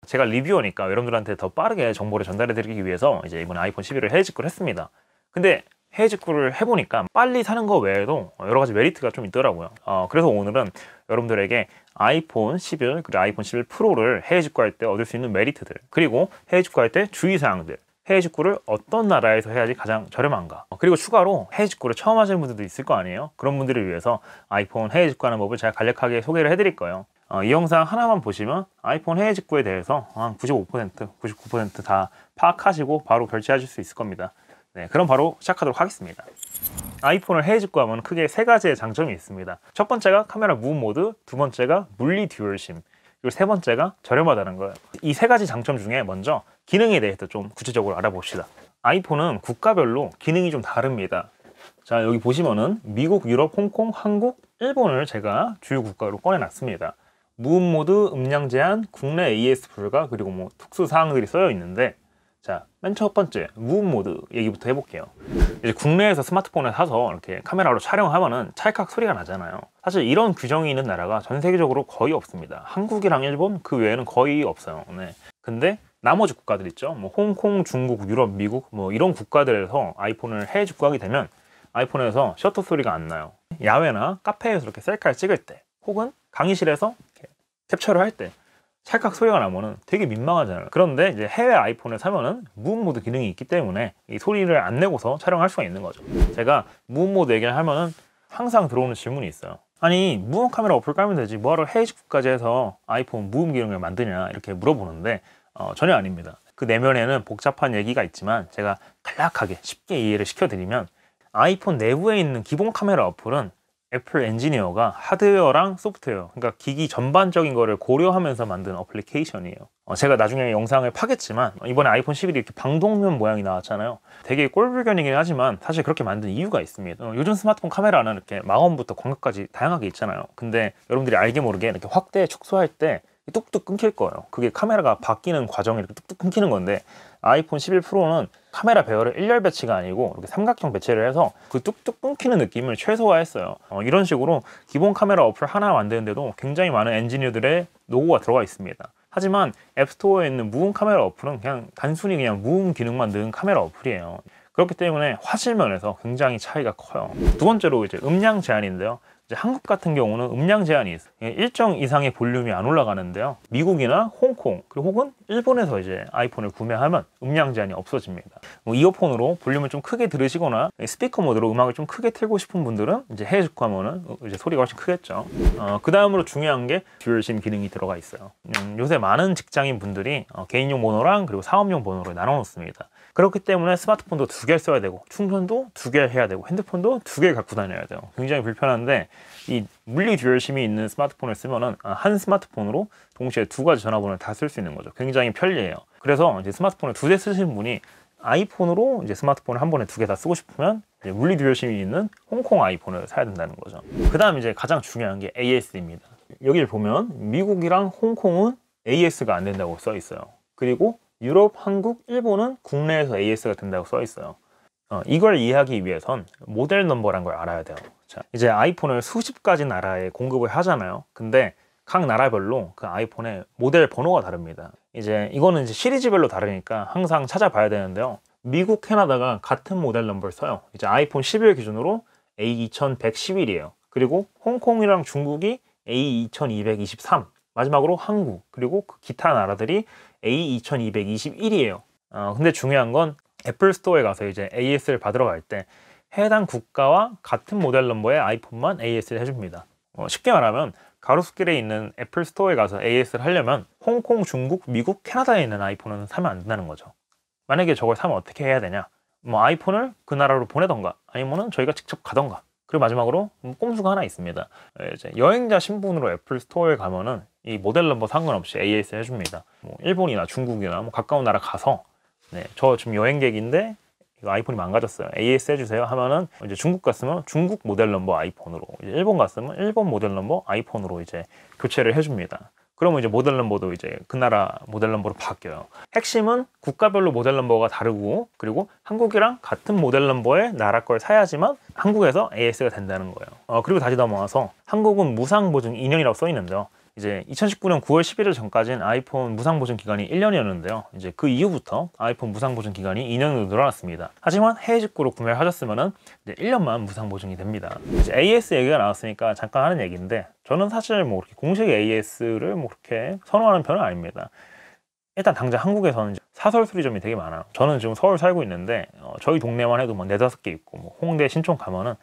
제가 리뷰어니까 여러분들한테 더 빠르게 정보를 전달해 드리기 위해서 이제 이번에 아이폰 11을 해외 직구를 했습니다. 근데 해외 직구를 해보니까 빨리 사는 거 외에도 여러 가지 메리트가 좀 있더라고요. 그래서 오늘은 여러분들에게 아이폰 11 그리고 아이폰 11 프로를 해외 직구할 때 얻을 수 있는 메리트들, 그리고 해외 직구할 때 주의사항들, 해외 직구를 어떤 나라에서 해야지 가장 저렴한가, 그리고 추가로 해외 직구를 처음 하시는 분들도 있을 거 아니에요. 그런 분들을 위해서 아이폰 해외 직구하는 법을 제가 간략하게 소개를 해드릴 거예요. 이 영상 하나만 보시면 아이폰 해외 직구에 대해서 한 95%, 99% 다 파악하시고 바로 결제하실 수 있을 겁니다. 네, 그럼 바로 시작하도록 하겠습니다. 아이폰을 해외 직구하면 크게 세 가지의 장점이 있습니다. 첫 번째가 카메라 무음 모드, 두 번째가 물리 듀얼심, 그리고 세 번째가 저렴하다는 거예요. 이 세 가지 장점 중에 먼저 기능에 대해서 좀 구체적으로 알아봅시다. 아이폰은 국가별로 기능이 좀 다릅니다. 자, 여기 보시면은 미국, 유럽, 홍콩, 한국, 일본을 제가 주요 국가로 꺼내놨습니다. 무음 모드, 음량 제한, 국내 AS 불가, 그리고 뭐 특수 사항들이 써여 있는데, 자, 맨 첫 번째 무음 모드 얘기부터 해볼게요. 이제 국내에서 스마트폰을 사서 이렇게 카메라로 촬영하면은 찰칵 소리가 나잖아요. 사실 이런 규정이 있는 나라가 전 세계적으로 거의 없습니다. 한국이랑 일본 그 외에는 거의 없어요. 네. 근데 나머지 국가들 있죠. 뭐 홍콩, 중국, 유럽, 미국 뭐 이런 국가들에서 아이폰을 해외 직구하게 되면 아이폰에서 셔터 소리가 안 나요. 야외나 카페에서 이렇게 셀카를 찍을 때, 혹은 강의실에서 이렇게 캡처를 할 때 찰칵 소리가 나면은 되게 민망하잖아요. 그런데 이제 해외 아이폰을 사면은 무음 모드 기능이 있기 때문에 이 소리를 안 내고서 촬영할 수가 있는 거죠. 제가 무음 모드 얘기를 하면은 항상 들어오는 질문이 있어요. 아니, 무음 카메라 어플 깔면 되지 뭐하러 해외 직구까지 해서 아이폰 무음 기능을 만드냐, 이렇게 물어보는데 전혀 아닙니다. 그 내면에는 복잡한 얘기가 있지만 제가 간략하게 쉽게 이해를 시켜드리면, 아이폰 내부에 있는 기본 카메라 어플은 애플 엔지니어가 하드웨어랑 소프트웨어, 그러니까 기기 전반적인 거를 고려하면서 만든 어플리케이션이에요. 제가 나중에 영상을 파겠지만 이번에 아이폰 11이 이렇게 방독면 모양이 나왔잖아요. 되게 꼴불견이긴 하지만 사실 그렇게 만든 이유가 있습니다. 요즘 스마트폰 카메라는 이렇게 마검부터 광각까지 다양하게 있잖아요. 근데 여러분들이 알게 모르게 이렇게 확대, 축소할 때 뚝뚝 끊길 거예요. 그게 카메라가 바뀌는 과정이 이렇게 뚝뚝 끊기는 건데, 아이폰 11 프로는 카메라 배열을 일렬 배치가 아니고 이렇게 삼각형 배치를 해서 그 뚝뚝 끊기는 느낌을 최소화했어요. 이런 식으로 기본 카메라 어플 하나 만드는데도 굉장히 많은 엔지니어들의 노고가 들어가 있습니다. 하지만 앱스토어에 있는 무음 카메라 어플은 그냥 단순히 그냥 무음 기능만 넣은 카메라 어플이에요. 그렇기 때문에 화질면에서 굉장히 차이가 커요. 두 번째로 이제 음량 제한인데요. 이제 한국 같은 경우는 음량 제한이 있어요. 일정 이상의 볼륨이 안 올라가는데요. 미국이나 홍콩, 그리고 혹은 일본에서 이제 아이폰을 구매하면 음량 제한이 없어집니다. 이어폰으로 볼륨을 좀 크게 들으시거나 스피커 모드로 음악을 좀 크게 틀고 싶은 분들은 이제 해외 직구하면은 이제 소리가 훨씬 크겠죠. 그 다음으로 중요한 게 듀얼심 기능이 들어가 있어요. 요새 많은 직장인 분들이 개인용 번호랑 그리고 사업용 번호를 나눠 놓습니다. 그렇기 때문에 스마트폰도 두 개를 써야 되고, 충전도 두 개를 해야 되고, 핸드폰도 두 개를 갖고 다녀야 돼요. 굉장히 불편한데, 이 물리 듀얼심이 있는 스마트폰을 쓰면은 한 스마트폰으로 동시에 두 가지 전화번호를 다 쓸 수 있는 거죠. 굉장히 편리해요. 그래서 이제 스마트폰을 두 대 쓰시는 분이 아이폰으로 이제 스마트폰을 한 번에 두 개 다 쓰고 싶으면 이제 물리 듀얼심이 있는 홍콩 아이폰을 사야 된다는 거죠. 그 다음 이제 가장 중요한 게 AS입니다. 여기를 보면 미국이랑 홍콩은 AS가 안 된다고 써 있어요. 그리고 유럽, 한국, 일본은 국내에서 AS가 된다고 써 있어요. 이걸 이해하기 위해선 모델 넘버란 걸 알아야 돼요. 자, 이제 아이폰을 수십 가지 나라에 공급을 하잖아요. 근데 각 나라별로 그 아이폰의 모델 번호가 다릅니다. 이거는 이제 시리즈별로 다르니까 항상 찾아봐야 되는데요. 미국, 캐나다가 같은 모델 넘버를 써요. 이제 아이폰 11 기준으로 A2111이에요. 그리고 홍콩이랑 중국이 A2223, 마지막으로 한국, 그리고 그 기타 나라들이 A2221이에요. 근데 중요한 건 애플 스토어에 가서 이제 AS를 받으러 갈 때 해당 국가와 같은 모델 넘버의 아이폰만 AS를 해줍니다. 쉽게 말하면 가로수길에 있는 애플 스토어에 가서 AS를 하려면 홍콩, 중국, 미국, 캐나다에 있는 아이폰은 사면 안 된다는 거죠. 만약에 저걸 사면 어떻게 해야 되냐? 뭐 아이폰을 그 나라로 보내던가, 아니면은 저희가 직접 가던가. 그리고 마지막으로 꼼수가 하나 있습니다. 이제 여행자 신분으로 애플 스토어에 가면은 이 모델 넘버 상관없이 AS 해줍니다. 뭐 일본이나 중국이나 뭐 가까운 나라 가서, 네, 저 지금 여행객인데 이거 아이폰이 망가졌어요, AS 해주세요 하면은, 이제 중국 갔으면 중국 모델 넘버 아이폰으로, 이제 일본 갔으면 일본 모델 넘버 아이폰으로 이제 교체를 해줍니다. 그러면 이제 모델 넘버도 이제 그 나라 모델 넘버로 바뀌어요. 핵심은 국가별로 모델 넘버가 다르고, 그리고 한국이랑 같은 모델 넘버의 나라 걸 사야지만 한국에서 AS가 된다는 거예요. 그리고 다시 넘어와서 한국은 무상 보증 2년이라고 써 있는데요. 이제 2019년 9월 11일 전까지는 아이폰 무상 보증 기간이 1년이었는데요. 이제 그 이후부터 아이폰 무상 보증 기간이 2년으로 늘어났습니다. 하지만 해외 직구로 구매를 하셨으면은 이제 1년만 무상 보증이 됩니다. 이제 AS 얘기가 나왔으니까 잠깐 하는 얘기인데, 저는 사실 뭐 그렇게 공식 AS를 뭐 그렇게 선호하는 편은 아닙니다. 일단 당장 한국에서는 사설 수리점이 되게 많아요. 저는 지금 서울 살고 있는데 저희 동네만 해도 뭐 4-5개 있고, 뭐 홍대, 신촌 가면은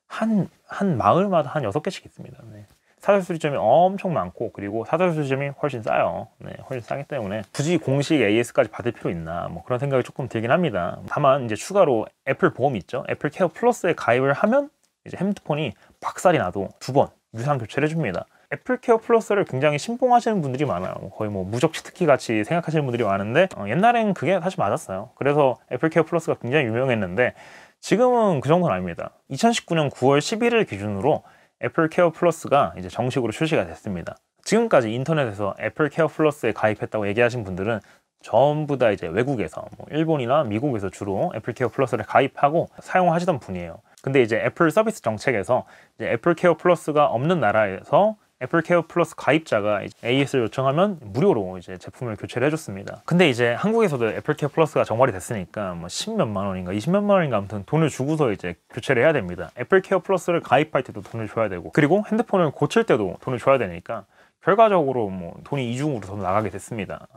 한 마을마다 한 6개씩 있습니다. 네. 사설 수리점이 엄청 많고, 그리고 사설 수리점이 훨씬 싸요. 네, 훨씬 싸기 때문에 굳이 공식 AS까지 받을 필요 있나, 뭐 그런 생각이 조금 들긴 합니다. 다만 이제 추가로 애플 보험이 있죠. 애플 케어 플러스에 가입을 하면 이제 핸드폰이 박살이 나도 2번 유상 교체를 해줍니다. 애플 케어 플러스를 굉장히 신봉하시는 분들이 많아요. 거의 뭐 무적 치트키 같이 생각하시는 분들이 많은데, 옛날엔 그게 사실 맞았어요. 그래서 애플 케어 플러스가 굉장히 유명했는데 지금은 그 정도는 아닙니다. 2019년 9월 11일 기준으로 애플 케어 플러스가 이제 정식으로 출시가 됐습니다. 지금까지 인터넷에서 애플 케어 플러스에 가입했다고 얘기하신 분들은 전부 다 이제 외국에서, 뭐 일본이나 미국에서 주로 애플 케어 플러스를 가입하고 사용하시던 분이에요. 근데 이제 애플 서비스 정책에서 이제 애플 케어 플러스가 없는 나라에서 애플 케어 플러스 가입자가 AS를 요청하면 무료로 이제 제품을 교체를 해줬습니다. 근데 이제 한국에서도 애플 케어 플러스가 정발이 됐으니까 뭐 10몇만 원인가 20몇만 원인가 아무튼 돈을 주고서 이제 교체를 해야 됩니다. 애플 케어 플러스를 가입할 때도 돈을 줘야 되고, 그리고 핸드폰을 고칠 때도 돈을 줘야 되니까 결과적으로 뭐 돈이 이중으로 더 나가게 됐습니다.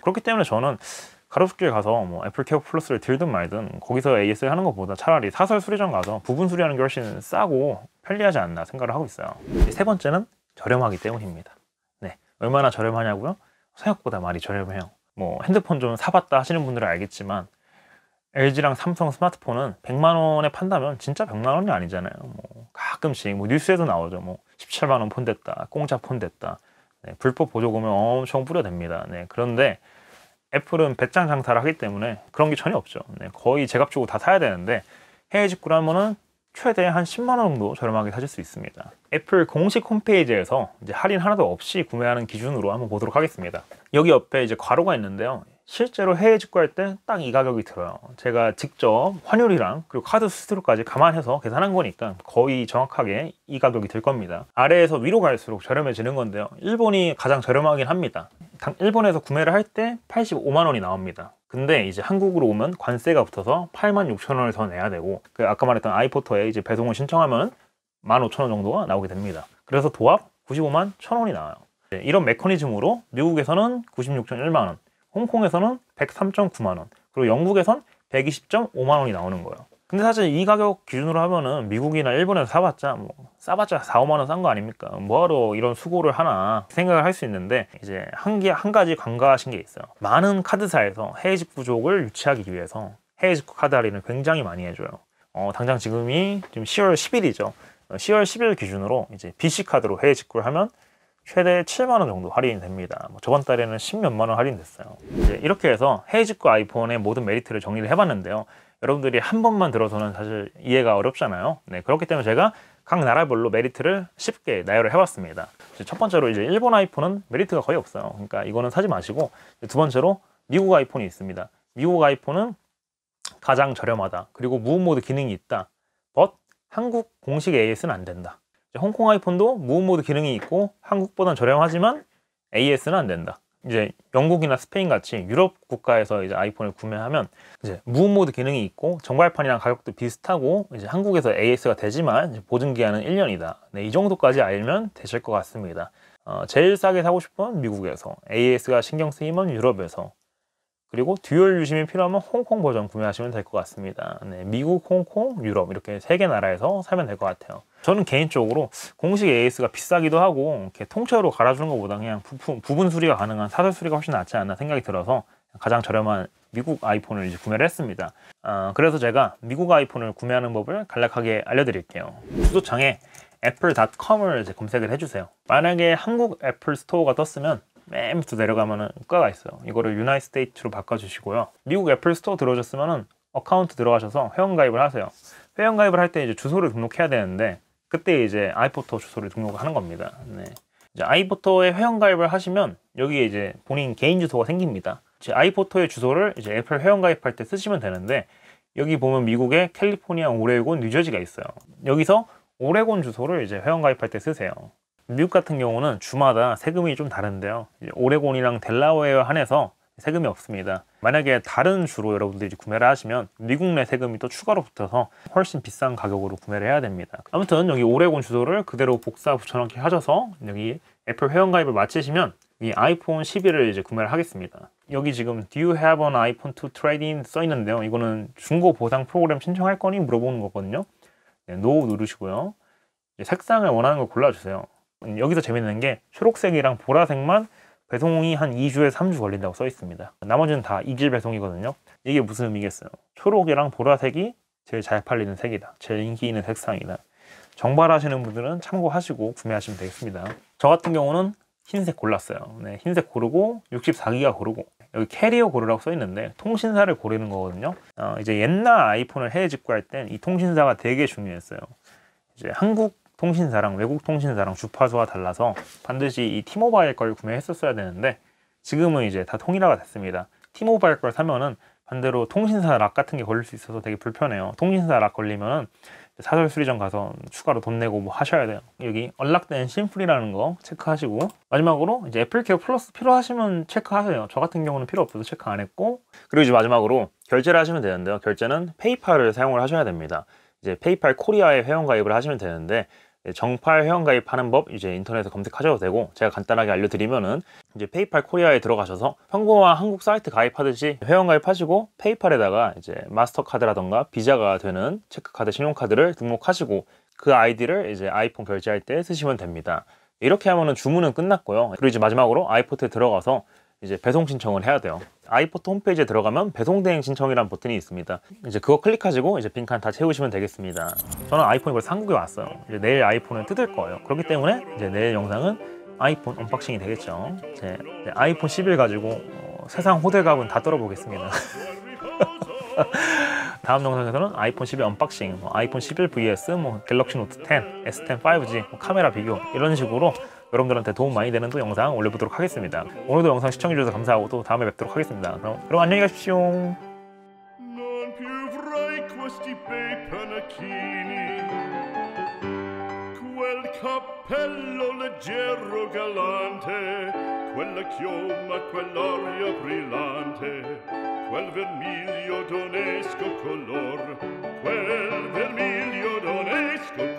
그렇기 때문에 저는 가로수길 가서 뭐 애플 케어 플러스를 들든 말든 거기서 AS를 하는 것보다 차라리 사설 수리점 가서 부분 수리하는 게 훨씬 싸고 편리하지 않나 생각을 하고 있어요. 세 번째는 저렴하기 때문입니다. 네, 얼마나 저렴하냐고요? 생각보다 많이 저렴해요. 뭐 핸드폰 좀 사봤다 하시는 분들은 알겠지만 LG랑 삼성 스마트폰은 100만 원에 판다면 진짜 100만 원이 아니잖아요. 뭐 가끔씩 뭐 뉴스에도 나오죠. 뭐 17만 원 폰 됐다, 공짜 폰 됐다. 네, 불법 보조금을 엄청 뿌려댑니다. 네, 그런데 애플은 배짱 장사를 하기 때문에 그런 게 전혀 없죠. 네, 거의 제값 주고 다 사야 되는데 해외 직구를 하면은 최대 한 10만 원 정도 저렴하게 사실 수 있습니다. 애플 공식 홈페이지에서 이제 할인 하나도 없이 구매하는 기준으로 한번 보도록 하겠습니다. 여기 옆에 이제 괄호가 있는데요. 실제로 해외 직구할 때 딱 이 가격이 들어요. 제가 직접 환율이랑 그리고 카드 수수료까지 감안해서 계산한 거니까 거의 정확하게 이 가격이 들 겁니다. 아래에서 위로 갈수록 저렴해지는 건데요. 일본이 가장 저렴하긴 합니다. 일본에서 구매를 할 때 85만 원이 나옵니다. 근데 이제 한국으로 오면 관세가 붙어서 86,000원을 더 내야 되고, 그 아까 말했던 아이포터에 이제 배송을 신청하면 15,000원 정도가 나오게 됩니다. 그래서 도합 95만 1,000원이 나와요. 이런 메커니즘으로 미국에서는 96.1만 원, 홍콩에서는 103.9만 원, 그리고 영국에선 120.5만 원이 나오는 거예요. 근데 사실 이 가격 기준으로 하면은 미국이나 일본에서 사봤자 뭐 싸봤자 4, 5만 원 싼 거 아닙니까? 뭐하러 이런 수고를 하나 생각을 할 수 있는데, 이제 한 가지 간과하신 게 있어요. 많은 카드사에서 해외 직구 족을 유치하기 위해서 해외 직구 카드 할인을 굉장히 많이 해줘요. 당장 지금 10월 10일이죠. 10월 10일 기준으로 이제 BC 카드로 해외 직구를 하면 최대 7만 원 정도 할인이 됩니다. 저번 달에는 10몇만 원 할인됐어요. 이렇게 해서 해외 직구 아이폰의 모든 메리트를 정리를 해봤는데요. 여러분들이 한 번만 들어서는 사실 이해가 어렵잖아요. 네, 그렇기 때문에 제가 각 나라별로 메리트를 쉽게 나열을 해봤습니다. 첫 번째로 이제 일본 아이폰은 메리트가 거의 없어요. 그러니까 이거는 사지 마시고, 두 번째로 미국 아이폰이 있습니다. 미국 아이폰은 가장 저렴하다. 그리고 무음 모드 기능이 있다. but 한국 공식 AS는 안 된다. 홍콩 아이폰도 무음 모드 기능이 있고 한국보다는 저렴하지만 AS는 안 된다. 이제 영국이나 스페인 같이 유럽 국가에서 이제 아이폰을 구매하면 이제 무음 모드 기능이 있고 정발판이랑 가격도 비슷하고 이제 한국에서 AS가 되지만 이제 보증 기한은 1년이다. 네, 이 정도까지 알면 되실 것 같습니다. 제일 싸게 사고 싶으면 미국에서, AS가 신경 쓰이면 유럽에서, 그리고 듀얼 유심이 필요하면 홍콩 버전 구매하시면 될 것 같습니다. 네, 미국, 홍콩, 유럽 이렇게 3개 나라에서 사면 될 것 같아요. 저는 개인적으로 공식 AS가 비싸기도 하고 이렇게 통째로 갈아주는 것보다 그냥 부분 수리가 가능한 사설 수리가 훨씬 낫지 않나 생각이 들어서 가장 저렴한 미국 아이폰을 이제 구매를 했습니다. 그래서 제가 미국 아이폰을 구매하는 법을 간략하게 알려드릴게요. 주소창에 apple.com을 이제 검색을 해주세요. 만약에 한국 애플 스토어가 떴으면 맨 밑으로 내려가면은 국가가 있어요. 이거를 유나이티드 스테이트로 바꿔주시고요. 미국 애플 스토어 들어오셨으면은 어카운트 들어가셔서 회원가입을 하세요. 회원가입을 할 때 이제 주소를 등록해야 되는데 그때 이제 아이포터 주소를 등록하는 겁니다. 네. 이제 아이포터에 회원가입을 하시면 여기에 이제 본인 개인 주소가 생깁니다. 이제 아이포터의 주소를 이제 애플 회원가입할 때 쓰시면 되는데, 여기 보면 미국에 캘리포니아, 오레곤, 뉴저지가 있어요. 여기서 오레곤 주소를 이제 회원가입할 때 쓰세요. 미국 같은 경우는 주마다 세금이 좀 다른데요. 오레곤이랑 델라웨어 한해서 세금이 없습니다. 만약에 다른 주로 여러분들이 구매를 하시면 미국 내 세금이 또 추가로 붙어서 훨씬 비싼 가격으로 구매를 해야 됩니다. 아무튼 여기 오레곤 주소를 그대로 복사 붙여넣기 하셔서 여기 애플 회원가입을 마치시면 이 아이폰 11을 이제 구매를 하겠습니다. 여기 지금 Do you have an iPhone to trade in 써 있는데요. 이거는 중고 보상 프로그램 신청할 거니 물어보는 거거든요. 네, No 누르시고요. 색상을 원하는 걸 골라주세요. 여기서 재밌는 게 초록색이랑 보라색만 배송이 한 2주에 3주 걸린다고 써 있습니다. 나머지는 다 이질 배송이거든요. 이게 무슨 의미겠어요? 초록이랑 보라색이 제일 잘 팔리는 색이다. 제일 인기 있는 색상이다. 정발하시는 분들은 참고하시고 구매하시면 되겠습니다. 저 같은 경우는 흰색 골랐어요. 네, 흰색 고르고 64기가 고르고 여기 캐리어 고르라고 써 있는데 통신사를 고르는 거거든요. 이제 옛날 아이폰을 해외 직구할 땐 이 통신사가 되게 중요했어요. 이제 한국 통신사랑 외국 통신사랑 주파수가 달라서 반드시 이 티모바일 걸 구매했었어야 되는데 지금은 이제 다 통일화가 됐습니다. 티모바일 걸 사면은 반대로 통신사 락 같은 게 걸릴 수 있어서 되게 불편해요. 통신사 락 걸리면은 사설 수리점 가서 추가로 돈 내고 뭐 하셔야 돼요. 여기 언락된 심플이라는 거 체크하시고 마지막으로 이제 애플케어 플러스 필요하시면 체크하세요. 저 같은 경우는 필요 없어서 체크 안 했고 그리고 이제 마지막으로 결제를 하시면 되는데요. 결제는 페이팔을 사용을 하셔야 됩니다. 이제 페이팔 코리아에 회원가입을 하시면 되는데 정팔 회원가입하는 법 이제 인터넷에 검색하셔도 되고 제가 간단하게 알려드리면은 이제 페이팔 코리아에 들어가셔서 평범한 한국 사이트 가입하듯이 회원가입하시고 페이팔에다가 이제 마스터카드라던가 비자가 되는 체크카드, 신용카드를 등록하시고 그 아이디를 이제 아이폰 결제할 때 쓰시면 됩니다. 이렇게 하면은 주문은 끝났고요. 그리고 이제 마지막으로 아이포트에 들어가서 이제 배송 신청을 해야 돼요. 아이포트 홈페이지에 들어가면 배송 대행 신청이라는 버튼이 있습니다. 이제 그거 클릭하시고 이제 빈칸 다 채우시면 되겠습니다. 저는 아이폰 이걸 한국에 왔어요. 이제 내일 아이폰을 뜯을 거예요. 그렇기 때문에 이제 내일 영상은 아이폰 언박싱이 되겠죠. 이제 아이폰 11 가지고 세상 호들갑은 다 떨어보겠습니다. 다음 영상에서는 아이폰 11 언박싱, 아이폰 11 vs 갤럭시 노트 10, S10 5G 카메라 비교 이런 식으로 여러분들한테 도움 많이 되는 또 영상 올려보도록 하겠습니다. 오늘도 영상 시청해주셔서 감사하고 또 다음에 뵙도록 하겠습니다. 그럼 안녕히 가십시오. Cappello leggero galante, quella chioma, quell'aria brillante, quel vermiglio d'onesco color, quel vermiglio d'onesco color.